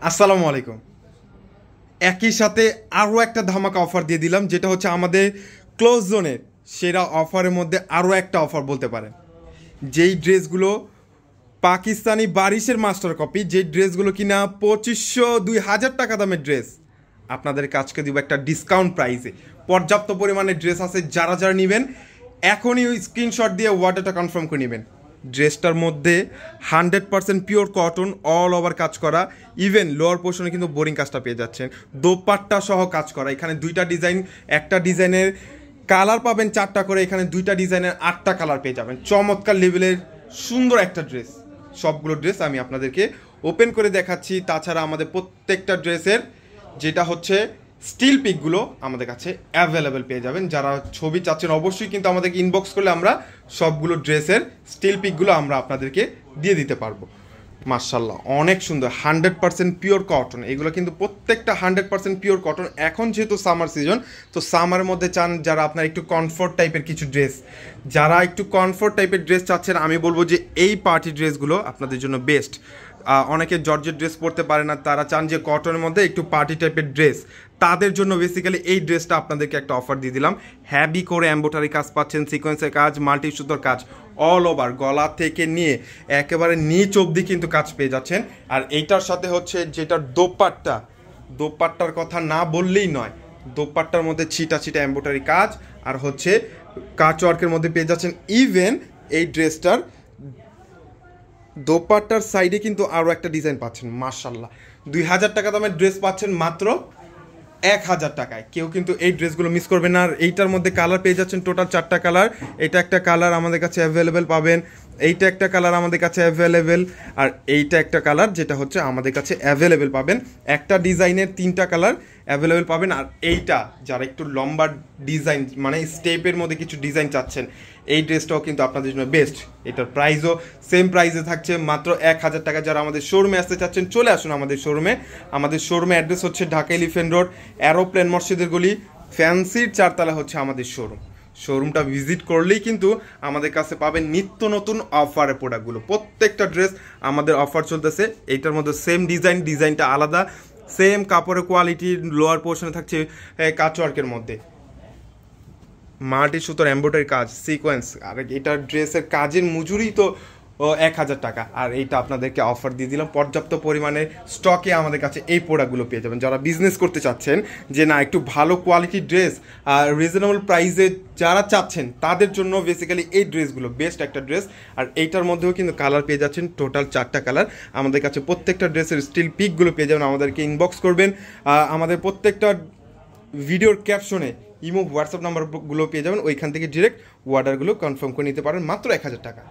আসসালামু আলাইকুম। একই সাথে আরও একটা ধামাকা অফার দিয়ে দিলাম, যেটা হচ্ছে আমাদের ক্লোজ জোনের সেরা অফারের মধ্যে আরও একটা অফার বলতে পারেন। যেই ড্রেসগুলো পাকিস্তানি বারিশের মাস্টার কপি, যেই ড্রেসগুলো কিনা 2500-2000 টাকা দামের ড্রেস, আপনাদের কাছকে দিব একটা ডিসকাউন্ট প্রাইসে। পর্যাপ্ত পরিমাণে ড্রেস আছে, যারা যারা নেবেন এখনই ওই স্ক্রিনশট দিয়ে অর্ডারটা কনফার্ম করে নেবেন। ড্রেসটার মধ্যে 100% পিওর কটন, অল ওভার কাজ করা, ইভেন লোয়ার পোর্শনে কিন্তু বোরিং কাজটা পেয়ে যাচ্ছেন, দোপাট্টা সহ কাজ করা। এখানে দুইটা ডিজাইন, একটা ডিজাইনের কালার পাবেন 4টা করে, এখানে দুইটা ডিজাইনের 8টা কালার পেয়ে যাবেন। চমৎকার লেভেলের সুন্দর একটা ড্রেস। সবগুলো ড্রেস আমি আপনাদেরকে ওপেন করে দেখাচ্ছি। তাছাড়া আমাদের প্রত্যেকটা ড্রেসের যেটা হচ্ছে স্টিল পিকগুলো আমাদের কাছে অ্যাভেলেবেল পেয়ে যাবেন। যারা ছবি চাচ্ছেন অবশ্যই কিন্তু আমাদেরকে ইনবক্স করলে আমরা সবগুলো ড্রেসের স্টিল পিকগুলো আমরা আপনাদেরকে দিয়ে দিতে পারবো। মাশাআল্লাহ, অনেক সুন্দর, 100% পিওর কটন। এগুলো কিন্তু প্রত্যেকটা 100% পিওর কটন। এখন যেহেতু সামার সিজন, তো সামারের মধ্যে চান যারা আপনার একটু কমফোর্ট টাইপের কিছু ড্রেস, যারা একটু কমফোর্ট টাইপের ড্রেস চাচ্ছেন, আমি বলবো যে এই পার্টি ড্রেসগুলো আপনাদের জন্য বেস্ট। অনেকে জর্জের ড্রেস পরতে পারে না, তারা চান যে কটনের মধ্যে একটু পার্টি টাইপের ড্রেস, তাদের জন্য বেসিক্যালি এই ড্রেসটা আপনাদেরকে একটা অফার দিয়ে দিলাম। হ্যাভি করে এমব্রয়ডারি কাজ পাচ্ছেন, সিকোয়েন্সের কাজ, মাল্টি সুতোর কাজ, অল ওভার গলা থেকে নিয়ে একেবারে নিচ অবধি কিন্তু কাজ পেয়ে যাচ্ছেন। আর এইটার সাথে হচ্ছে যেটার দোপাট্টার কথা না বললেই নয়। দোপাট্টার মধ্যে ছিটা ছিটা এমব্রয়ডারি কাজ, আর হচ্ছে কাচ ওয়ার্কের মধ্যে পেয়ে যাচ্ছেন। ইভেন এই ড্রেসটার দোপাট্টার সাইডে কিন্তু আরও একটা ডিজাইন পাচ্ছেন। মাশাআল্লাহ, 2000 টাকা দামের ড্রেস পাচ্ছেন মাত্র 1000 টাকায়। কেউ কিন্তু এই ড্রেসগুলো মিস করবেন না। আর এইটার মধ্যে কালার পেয়ে যাচ্ছেন টোটাল 4টা কালার। এটা একটা কালার আমাদের কাছে অ্যাভেলেবেল পাবেন, এইটা একটা কালার আমাদের কাছে অ্যাভেলেবেল, আর এইটা একটা কালার যেটা হচ্ছে আমাদের কাছে অ্যাভেলেবেল পাবেন। একটা ডিজাইনের 3টা কালার অ্যাভেলেবেল পাবেন। আর এইটা যারা একটু লম্বা ডিজাইন, মানে স্টেপের মধ্যে কিছু ডিজাইন চাচ্ছেন, এই ড্রেসটাও কিন্তু আপনাদের জন্য বেস্ট। এটার প্রাইসও সেম প্রাইসে থাকছে মাত্র 1000 টাকা। যারা আমাদের শোরুমে আসতে চাচ্ছেন চলে আসুন আমাদের শোরুমে। আমাদের শোরুমে অ্যাড্রেস হচ্ছে ঢাকা এলিফ্যান্ট রোড, অ্যারোপ্লেন মসজিদের গলি, ফ্যান্সির 4তলা হচ্ছে আমাদের শোরুম। শোরুমটা ভিজিট করলেই কিন্তু আমাদের কাছে পাবেন নিত্য নতুন অফারের প্রোডাক্টগুলো। প্রত্যেকটা ড্রেস আমাদের অফার চলতেছে। এইটার মধ্যে সেম ডিজাইনটা আলাদা, সেম কাপড়ের কোয়ালিটি, লোয়ার পোর্শনে থাকছে কাচওয়ার্কের মধ্যে মাল্টি সুতোর এমব্রয়ডারি কাজ, সিকোয়েন্স। আর এটার ড্রেসের কাজের মজুরি তো 1000 টাকা। আর এইটা আপনাদেরকে অফার দিয়ে দিলাম। পর্যাপ্ত পরিমাণে স্টকে আমাদের কাছে এই প্রোডাক্টগুলো পেয়ে যাবেন। যারা বিজনেস করতে চাচ্ছেন যে না একটু ভালো কোয়ালিটির ড্রেস আর রিজনেবল প্রাইসে যারা চাচ্ছেন, তাদের জন্য বেসিক্যালি এই ড্রেসগুলো বেস্ট একটা ড্রেস। আর এইটার মধ্যেও কিন্তু কালার পেয়ে যাচ্ছেন টোটাল 4টা কালার। আমাদের কাছে প্রত্যেকটা ড্রেসের স্টিল পিকগুলো পেয়ে যাবেন। আমাদেরকে ইনবক্স করবেন। আমাদের প্রত্যেকটা ভিডিওর ক্যাপশনে ইমো হোয়াটসঅ্যাপ নাম্বারগুলো পেয়ে যাবেন, ওইখান থেকে ডিরেক্ট অর্ডারগুলো কনফার্ম করে নিতে পারেন মাত্র 1000 টাকা।